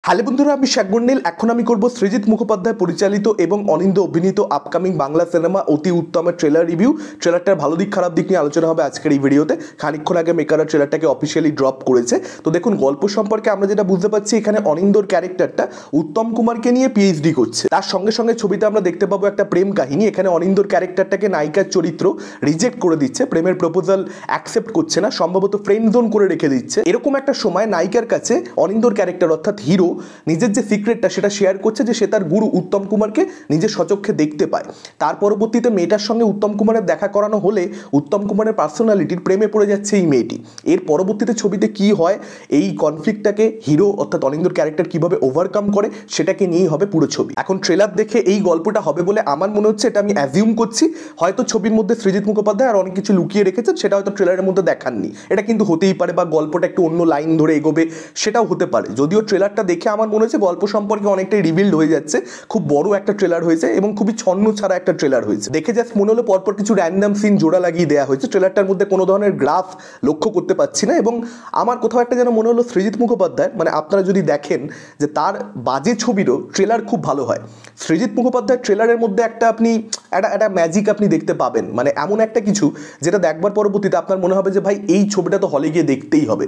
Hello বন্ধুরা, আমি শেখ গন্ডিল। এখন আমি করব সৃজিত মুখোপাধ্যায় পরিচালিত এবং অনিন্দ অভিনীত আপকামিং বাংলা সিনেমা অতি উত্তমের ট্রেলার রিভিউ। ট্রেলারটার ভালো দিক খারাপ দিক নিয়ে আলোচনা হবে আজকের এই ভিডিওতে। খানিকক্ষণ আগে মেকাররা ট্রেলারটাকে অফিসিয়ালি ড্রপ করেছে। তো দেখুন, গল্প সম্পর্কে আমরা যেটা বুঝতে পারছি, এখানে অনিন্দর ক্যারেক্টারটা উত্তম কুমারকে নিয়ে পিএইচডি করছে। তার সঙ্গে সঙ্গে ছবিতে আমরা দেখতে পাবো একটা প্রেম কাহিনী। এখানে অনিন্দর ক্যারেক্টারটাকে নায়িকার চরিত্র রিজেক্ট করে দিচ্ছে, প্রেমের প্রপোজাল অ্যাকসেপ্ট করছে না, সম্ভবত ফ্রেন্ড জোন করে রেখে দিচ্ছে। এরকম একটা সময় নায়িকার কাছে অনিন্দর ক্যারেক্টার অর্থাৎ হিরো নিজের যে সিক্রেটটা সেটা শেয়ার করছে, যে সে তার গুরু উত্তম কুমারকে নিজের স্বচক্ষে দেখতে পায়। তার পরবর্তীতে মেয়েটার সঙ্গে উত্তম কুমারের দেখা করানো হলে উত্তম কুমারের পার্সোনালিটির প্রেমে পড়ে যাচ্ছে এই মেয়েটি। এর পরবর্তীতে ছবিতে কি হয়, এই কনফ্লিক্টটাকে হিরো অর্থাৎ অনিন্দর ক্যারেক্টার কিভাবে ওভারকাম করে, সেটাকে নিয়েই হবে পুরো ছবি। এখন ট্রেলার দেখে এই গল্পটা হবে বলে আমার মনে হচ্ছে, এটা আমি অ্যাজিউম করছি। হয়তো ছবির মধ্যে সৃজিত মুখোপাধ্যায় আর অনেক কিছু লুকিয়ে রেখেছেন, সেটা হয়তো ট্রেলারের মধ্যে দেখাননি। এটা কিন্তু হতেই পারে, বা গল্পটা একটু অন্য লাইন ধরে এগোবে, সেটাও হতে পারে। যদিও ট্রেলারটা দেখে আমার মনে হচ্ছে গল্প সম্পর্কে অনেকটাই রিভিল্ড হয়ে যাচ্ছে। খুব বড় একটা ট্রেলার হয়েছে এবং খুবই ছন্ন ছাড়া একটা ট্রেলার হয়েছে। দেখে জাস্ট মনে হলো পরপর কিছু র্যান্ডাম সিন জোড়া লাগিয়ে দেওয়া হয়েছে। ট্রেলারটার মধ্যে কোনো ধরনের গ্রাফ লক্ষ্য করতে পারছি না, এবং আমার কোথাও একটা যেন মনে হলো সৃজিত মুখোপাধ্যায়, মানে আপনারা যদি দেখেন যে তার বাজে ছবিরও ট্রেলার খুব ভালো হয়। সৃজিত মুখোপাধ্যায়ের ট্রেলারের মধ্যে আপনি একটা ম্যাজিক আপনি দেখতে পাবেন, মানে এমন একটা কিছু যেটা দেখবার পরবর্তীতে আপনার মনে হবে যে ভাই এই ছবিটা তো হলে গিয়ে দেখতেই হবে।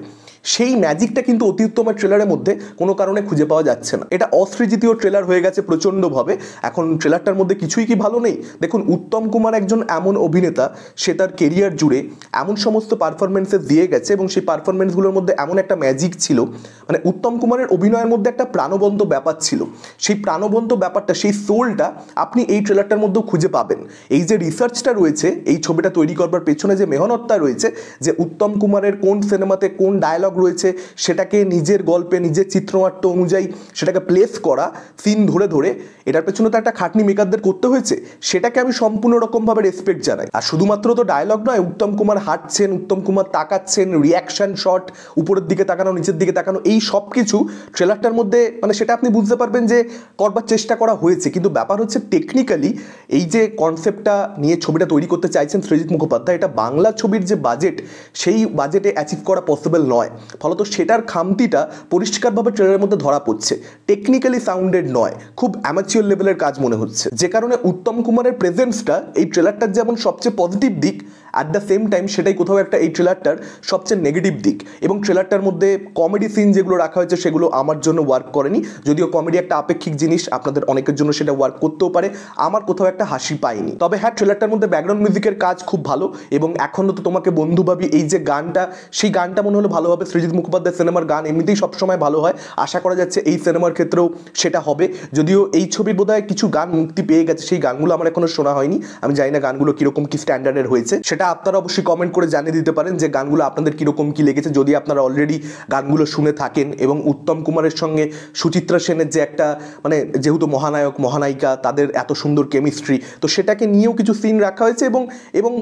সেই ম্যাজিকটা কিন্তু অতি উত্তমের ট্রেলারের মধ্যে কোনো কারণে খুঁজে পাওয়া যাচ্ছে না। এটা অসৃজিতীয় ট্রেলার হয়ে গেছে প্রচণ্ডভাবে। এখন ট্রেলারটার মধ্যে কিছুই কি ভালো নেই? দেখুন, উত্তম কুমার একজন এমন অভিনেতা, সে তার কেরিয়ার জুড়ে এমন সমস্ত পারফরমেন্সেস দিয়ে গেছে এবং সেই পারফরমেন্সগুলোর মধ্যে এমন একটা ম্যাজিক ছিল, মানে উত্তম কুমারের অভিনয়ের মধ্যে একটা প্রাণবন্ত ব্যাপার ছিল। সেই প্রাণবন্ত ব্যাপারটা, সেই সোলটা আপনি এই ট্রেলারটার মধ্যেও খুঁজে পাবেন। এই যে রিসার্চটা রয়েছে এই ছবিটা তৈরি করবার পেছনে, যে মেহনতটা রয়েছে, যে উত্তম কুমারের কোন সিনেমাতে কোন ডায়লগ রয়েছে সেটাকে নিজের গল্পে নিজের চিত্রনাট্য অনুযায়ী সেটাকে প্লেস করা, সিন ধরে ধরে, এটার পেছনে তো একটা খাটনি মেকারদের করতে হয়েছে। সেটাকে আমি সম্পূর্ণ রকমভাবে রেসপেক্ট জানাই। আর শুধুমাত্র তো ডায়লগ নয়, উত্তম কুমার হাঁটছেন, উত্তম কুমার তাকাচ্ছেন, রিয়াকশন শট, উপরের দিকে তাকানো, নিচের দিকে তাকানো, এই সব কিছু ট্রেলারটার মধ্যে, মানে সেটা আপনি বুঝতে পারবেন যে করবার চেষ্টা করা হয়েছে। কিন্তু ব্যাপার হচ্ছে টেকনিক্যালি এই যে কনসেপ্টটা নিয়ে ছবিটা তৈরি করতে চাইছেন সৃজিত মুখোপাধ্যায়, এটা বাংলা ছবির যে বাজেট, সেই বাজেটে অ্যাচিভ করা পসিবল নয়। ফলত সেটার খামতিটা পরিষ্কারভাবে ট্রেলারের মধ্যে ধরা পড়ছে। টেকনিক্যালি সাউন্ডেড নয়, খুব অ্যামাচিওর লেভেলের কাজ মনে হচ্ছে। যে কারণে উত্তম কুমারের প্রেজেন্সটা এই ট্রেলারটার যেমন সবচেয়ে পজিটিভ দিক, অ্যাট দ্য সেম টাইম সেটাই কোথাও একটা এই ট্রেলারটার সবচেয়ে নেগেটিভ দিক। এবং ট্রেলারটার মধ্যে কমেডি সিন যেগুলো রাখা হয়েছে সেগুলো আমার জন্য ওয়ার্ক করেনি। যদিও কমেডি একটা আপেক্ষিক জিনিস, আপনাদের অনেকের জন্য সেটা ওয়ার্ক করতেও পারে, আমার কোথাও একটা হাসি পাইনি। তবে হ্যাঁ, ট্রেলারটার মধ্যে ব্যাকগ্রাউন্ড মিউজিকের কাজ খুব ভালো, এবং এখনও তো তোমাকে বন্ধু ভাবি, এই যে গানটা, সেই গানটা মনে হলো ভালো হবে। সৃজিত মুখোপাধ্যায় সিনেমার গান এমনিতেই সবসময় ভালো হয়, আশা করা যাচ্ছে এই সিনেমার ক্ষেত্রেও সেটা হবে। যদিও এই ছবির বোধহয় কিছু গান মুক্তি পেয়ে গেছে, সেই গানগুলো আমার এখনো শোনা হয়নি। আমি জানি না গানগুলো কিরকম কি স্ট্যান্ডার্ডের হয়েছে, সেটা আপনারা অবশ্যই কমেন্ট করে জানিয়ে দিতে পারেন যে গানগুলো আপনাদের কিরকম কি লেগেছে, যদি আপনারা অলরেডি গানগুলো শুনে থাকেন। এবং উত্তম কুমারের সঙ্গে সুচিত্রা সেনের যে একটা, মানে যেহেতু মহানায়ক মহানায়িকা, তাদের এত সুন্দর কেমিস্ট্রি, তো সেটাকে নিয়েও কিছু সিন রাখা হয়েছে। এবং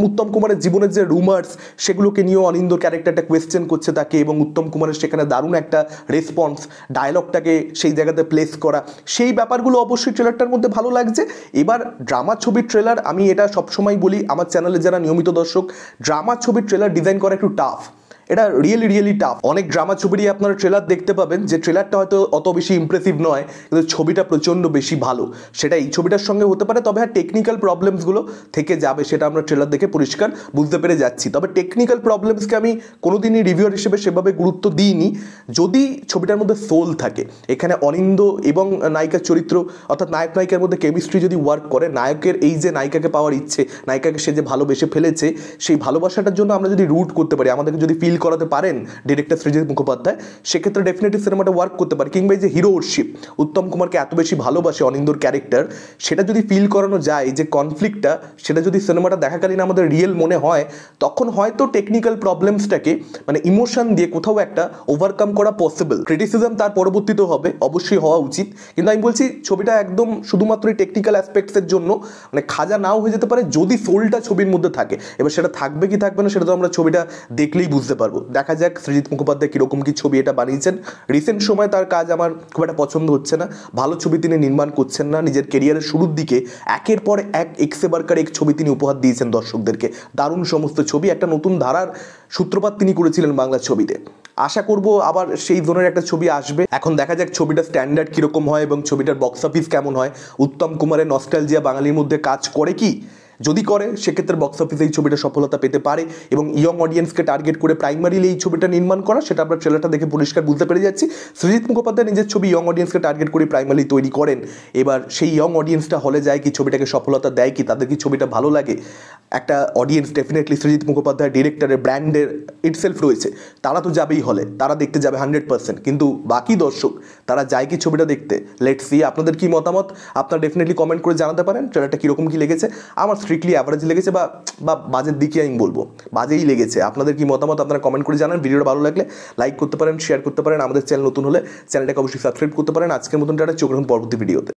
উত্তম কুমারের জীবনের যে রুমার্স, সেগুলোকে নিয়েও অনিন্দর ক্যারেক্টারটা কোয়েশ্চেন করছে তাকে, এবং উত্তম কুমারের সেখানে দারুণ একটা রেসপন্স, ডায়লগটাকে সেই জায়গাতে প্লেস করা, সেই ব্যাপারগুলো অবশ্যই ট্রেলারটার মধ্যে ভালো লাগছে। এবার ড্রামা ছবির ট্রেলার, আমি এটা সবসময় বলি, আমার চ্যানেলে যারা নিয়মিত দর্শক, ড্রামা ছবির ট্রেলার ডিজাইন করা একটু টাফ। এটা রিয়েলি টাফ। অনেক ড্রামা ছবিরই আপনারা ট্রেলার দেখতে পাবেন যে ট্রেলারটা হয়তো অত বেশি ইমপ্রেসিভ নয়, কিন্তু ছবিটা প্রচণ্ড বেশি ভালো। সেটা এই ছবিটার সঙ্গে হতে পারে। তবে হ্যাঁ, টেকনিক্যাল প্রবলেমসগুলো থেকে যাবে, সেটা আমরা ট্রেলার দেখে পরিষ্কার বুঝতে পেরে যাচ্ছি। তবে টেকনিক্যাল প্রবলেমসকে আমি কোনোদিনই রিভিউয়ার হিসেবে সেভাবে গুরুত্ব দিইনি, যদি ছবিটার মধ্যে সোল থাকে। এখানে অনিন্দ এবং নায়িকার চরিত্র অর্থাৎ নায়ক নায়িকার মধ্যে কেমিস্ট্রি যদি ওয়ার্ক করে, নায়কের এই যে নায়িকাকে পাওয়ার ইচ্ছে, নায়িকাকে সে যে ভালোবেসে ফেলেছে, সেই ভালোবাসাটার জন্য আমরা যদি রুট করতে পারি, আমাদেরকে যদি ফিল করাতে পারেন ডিরেক্টর সৃজিত মুখোপাধ্যায়, সেক্ষেত্রে ডেফিনেটলি সিনেমাটা ওয়ার্ক করতে পারে। কিংবা এই যে হিরোশিপ, উত্তম কুমারকে এত বেশি ভালোবাসে অনিন্দর ক্যারেক্টার, সেটা যদি ফিল করানো যায়, যে কনফ্লিক্টটা, সেটা যদি সিনেমাটা দেখাকালীন আমাদের রিয়েল মনে হয়, তখন হয়তো টেকনিক্যাল প্রবলেমসটাকে, মানে ইমোশন দিয়ে কোথাও একটা ওভারকাম করা পসিবল। ক্রিটিসিজম তার পরবর্তীতেও হবে, অবশ্যই হওয়া উচিত। কিন্তু আমি বলছি, ছবিটা একদম শুধুমাত্র এই টেকনিক্যাল অ্যাসপেক্টসের জন্য মানে খাজা নাও হয়ে যেতে পারে, যদি সোলটা ছবির মধ্যে থাকে। এবার সেটা থাকবে কি থাকবে না, সেটা তো আমরা ছবিটা দেখলেই বুঝতে পারবো। পারবো। দেখা যাক সৃজিত মুখোপাধ্যায় কীরকম কী ছবি এটা বানিয়েছেন। রিসেন্ট সময় তার কাজ আমার খুব একটা পছন্দ হচ্ছে না, ভালো ছবি তিনি নির্মাণ করছেন না। নিজের কেরিয়ারের শুরুর দিকে একের পর এক এক্সে বারকার এক ছবি তিনি উপহার দিয়েছেন দর্শকদেরকে, দারুণ সমস্ত ছবি, একটা নতুন ধারার সূত্রপাত তিনি করেছিলেন বাংলা ছবিতে। আশা করব আবার সেই ধরনের একটা ছবি আসবে। এখন দেখা যাক ছবিটার স্ট্যান্ডার্ড কীরকম হয় এবং ছবিটার বক্স অফিস কেমন হয়। উত্তম কুমারের নস্টালজিয়া বাঙালির মধ্যে কাজ করে কি? যদি করে সেক্ষেত্রে বক্স অফিসে এই ছবিটা সফলতা পেতে পারে এবং ইয়ং অডিয়েন্সকে টার্গেট করে প্রাইমারিলি এই ছবিটা নির্মাণ করা, সেটা আমরা ট্রেলারটা দেখে পরিষ্কার বুঝতে পেরে যাচ্ছি। সৃজিত মুখোপাধ্যায় নিজের ছবি ইয়ং অডিয়েন্সকে টার্গেট করে প্রাইমারি তৈরি করেন। এবার সেই ইয়ং অডিয়েন্সটা হলে যায় কি, ছবিটাকে সফলতা দেয় কি, তাদের কি ছবিটা ভালো লাগে? একটা অডিয়েন্স ডেফিনেটলি সৃজিত মুখোপাধ্যায় ডিরেক্টরের ব্র্যান্ডের ইটসেলফ রয়েছে, তারা তো যাবেই হলে, তারা দেখতে যাবে 100%। কিন্তু বাকি দর্শক তারা যায় কি ছবিটা দেখতে? Let's see. আপনাদের কি মতামত আপনারা ডেফিনেটলি কমেন্ট করে জানাতে পারেন। ট্রেলারটা কীরকম কী লেগেছে? আমার স্ট্রিক্টলি অ্যাভারেজ লেগেছে, বা বাজের দিকে আমি বলবো বাজেই লেগেছে। আপনাদের কি মতামত আপনারা কমেন্ট করে জানান। ভিডিওটা ভালো লাগলে লাইক করতে পারেন, শেয়ার করতে পারেন। আমাদের চ্যানেল নতুন হলে চ্যানেলটাকে অবশ্যই সাবস্ক্রাইব করতে পারেন। আজকের মতন টাটা, চোখ রাখুন পরবর্তী ভিডিওতে।